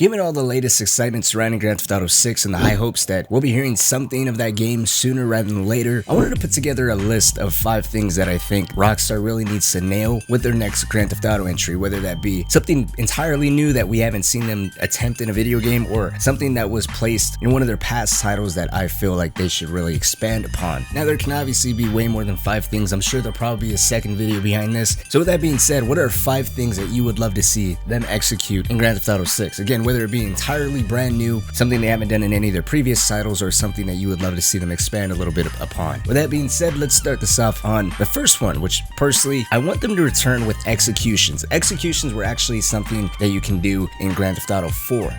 Given all the latest excitement surrounding Grand Theft Auto 6 and the high hopes that we'll be hearing something of that game sooner rather than later, I wanted to put together a list of 5 things that I think Rockstar really needs to nail with their next Grand Theft Auto entry, whether that be something entirely new that we haven't seen them attempt in a video game, or something that was placed in one of their past titles that I feel like they should really expand upon. Now, there can obviously be way more than 5 things. I'm sure there'll probably be a second video behind this. So with that being said, what are 5 things that you would love to see them execute in Grand Theft Auto 6? Again, whether it be entirely brand new, something they haven't done in any of their previous titles, or something that you would love to see them expand a little bit upon. With that being said, let's start this off on the first one, which personally, I want them to return with executions. Executions were actually something that you can do in Grand Theft Auto 4.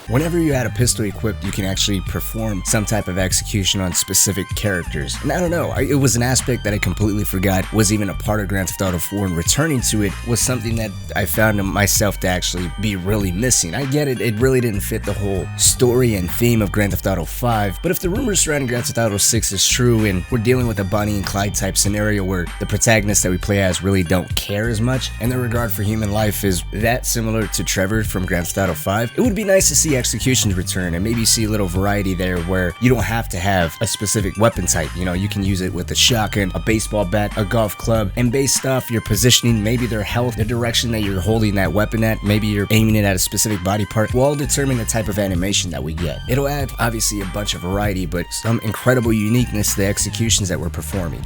Whenever you had a pistol equipped, you can actually perform some type of execution on specific characters. And I don't know, it was an aspect that I completely forgot was even a part of Grand Theft Auto 4, and returning to it was something that I found myself to actually be really missing. I get it, it really didn't fit the whole story and theme of Grand Theft Auto 5, but if the rumors surrounding Grand Theft Auto 6 is true, and we're dealing with a Bonnie and Clyde type scenario where the protagonists that we play as really don't care as much, and their regard for human life is that similar to Trevor from Grand Theft Auto 5, it would be nice to see executions return and maybe see a little variety there where you don't have to have a specific weapon type. You know, you can use it with a shotgun, a baseball bat, a golf club, and based off your positioning, maybe their health, the direction that you're holding that weapon at, maybe you're aiming it at a specific body part, will all determine the type of animation that we get. It'll add obviously a bunch of variety, but some incredible uniqueness to the executions that we're performing.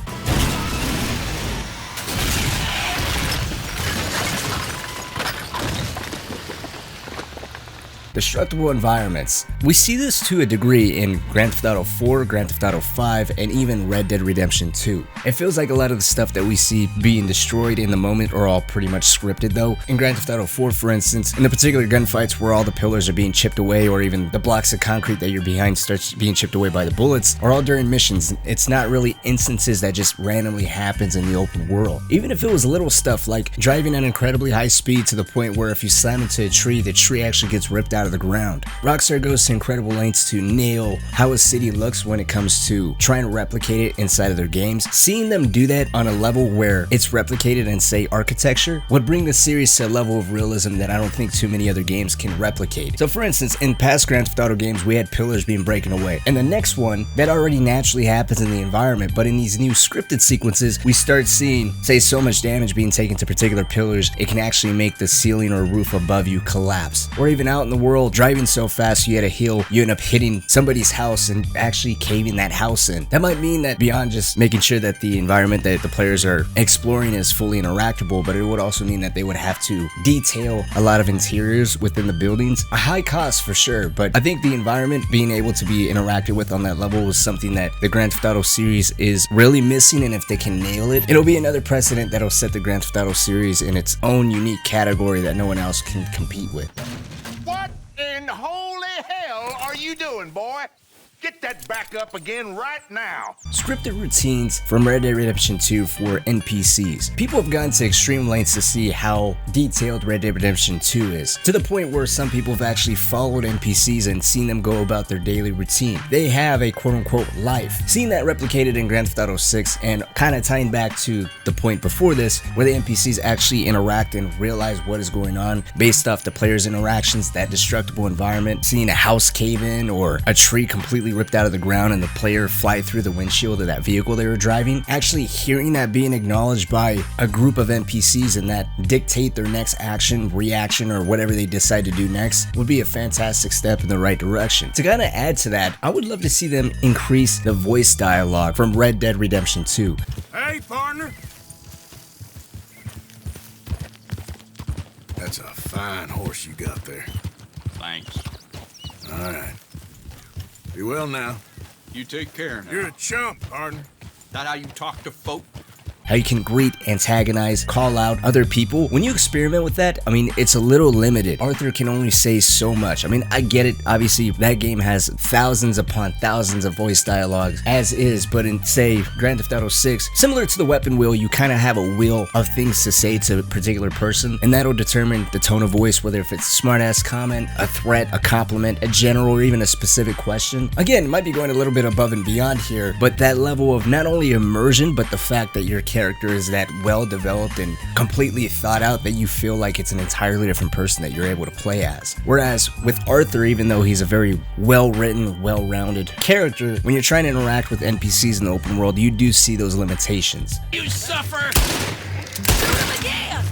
Destructible environments. We see this to a degree in Grand Theft Auto 4, Grand Theft Auto 5, and even Red Dead Redemption 2. It feels like a lot of the stuff that we see being destroyed in the moment are all pretty much scripted though. In Grand Theft Auto 4, for instance, in the particular gunfights where all the pillars are being chipped away, or even the blocks of concrete that you're behind starts being chipped away by the bullets, are all during missions. It's not really instances that just randomly happens in the open world. Even if it was little stuff like driving at incredibly high speed to the point where if you slam into a tree, the tree actually gets ripped out of the ground. Rockstar goes to incredible lengths to nail how a city looks when it comes to trying to replicate it inside of their games. Seeing them do that on a level where it's replicated in, say, architecture would bring the series to a level of realism that I don't think too many other games can replicate. So for instance, in past Grand Theft Auto games, we had pillars being broken away. And the next one, that already naturally happens in the environment, but in these new scripted sequences, we start seeing, say, so much damage being taken to particular pillars, it can actually make the ceiling or roof above you collapse. Or even out in the world, driving so fast you hit a hill, you end up hitting somebody's house and actually caving that house in. That might mean that beyond just making sure that the environment that the players are exploring is fully interactable, but it would also mean that they would have to detail a lot of interiors within the buildings. A high cost for sure, but I think the environment being able to be interacted with on that level was something that the Grand Theft Auto series is really missing, and if they can nail it, it'll be another precedent that'll set the Grand Theft Auto series in its own unique category that no one else can compete with. What in holy hell are you doing, boy? Get that back up again right now. Scripted routines from Red Dead Redemption 2 for NPCs. People have gone to extreme lengths to see how detailed Red Dead Redemption 2 is, to the point where some people have actually followed NPCs and seen them go about their daily routine. They have a quote-unquote life. Seeing that replicated in Grand Theft Auto 6, and kind of tying back to the point before this, where the NPCs actually interact and realize what is going on based off the players' interactions, that destructible environment, seeing a house cave in or a tree completely ripped out of the ground and the player fly through the windshield of that vehicle they were driving, actually hearing that being acknowledged by a group of NPCs and that dictate their next action, reaction, or whatever they decide to do next would be a fantastic step in the right direction. To kind of add to that, I would love to see them increase the voice dialogue from Red Dead Redemption 2. Hey, partner. That's a fine horse you got there. Thanks. All right. Be well now. You take care now. You're a chump, partner. That how you talk to folk? how you can greet, antagonize, call out other people. When you experiment with that, I mean, it's a little limited. Arthur can only say so much. I mean, I get it. Obviously, that game has thousands upon thousands of voice dialogues as is, but in, say, Grand Theft Auto 6, similar to the weapon wheel, you kind of have a wheel of things to say to a particular person, and that'll determine the tone of voice, whether if it's a smart-ass comment, a threat, a compliment, a general, or even a specific question. Again, it might be going a little bit above and beyond here, but that level of not only immersion, but the fact that your character is that well developed and completely thought out that you feel like it's an entirely different person that you're able to play as. Whereas with Arthur, even though he's a very well-written, well-rounded character, when you're trying to interact with NPCs in the open world, you do see those limitations. You suffer! Do it again!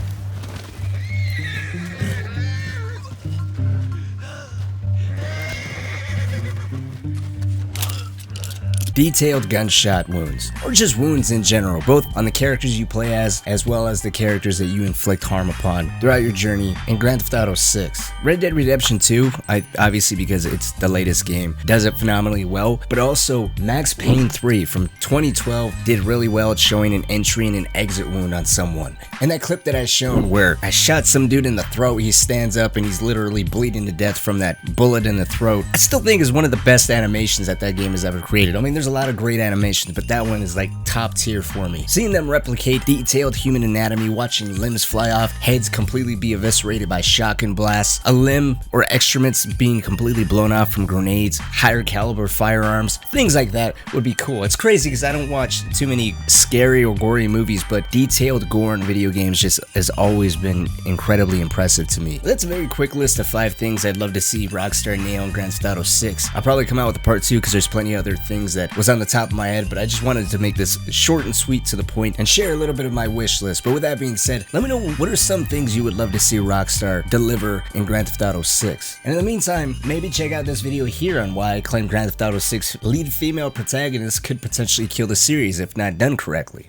Detailed gunshot wounds, or just wounds in general, both on the characters you play as well as the characters that you inflict harm upon throughout your journey in Grand Theft Auto 6. Red Dead Redemption 2, obviously because it's the latest game, does it phenomenally well, but also Max Payne 3 from 2012 did really well at showing an entry and an exit wound on someone. And that clip that I shown where I shot some dude in the throat, he stands up and he's literally bleeding to death from that bullet in the throat, I still think is one of the best animations that game has ever created. I mean, there's a lot of great animations, but that one is like top tier for me. Seeing them replicate detailed human anatomy, watching limbs fly off, heads completely be eviscerated by shotgun blasts, a limb or excrements being completely blown off from grenades, higher caliber firearms, things like that would be cool. It's crazy because I don't watch too many scary or gory movies, but detailed gore in video games just has always been incredibly impressive to me. That's a very quick list of 5 things I'd love to see Rockstar nail in Grand Theft Auto 6. I'll probably come out with a part 2 because there's plenty of other things that was on the top of my head, but I just wanted to make this short and sweet to the point and share a little bit of my wish list. But with that being said, let me know what are some things you would love to see Rockstar deliver in Grand Theft Auto 6. And in the meantime, maybe check out this video here on why I claim Grand Theft Auto 6 lead female protagonist could potentially kill the series if not done correctly.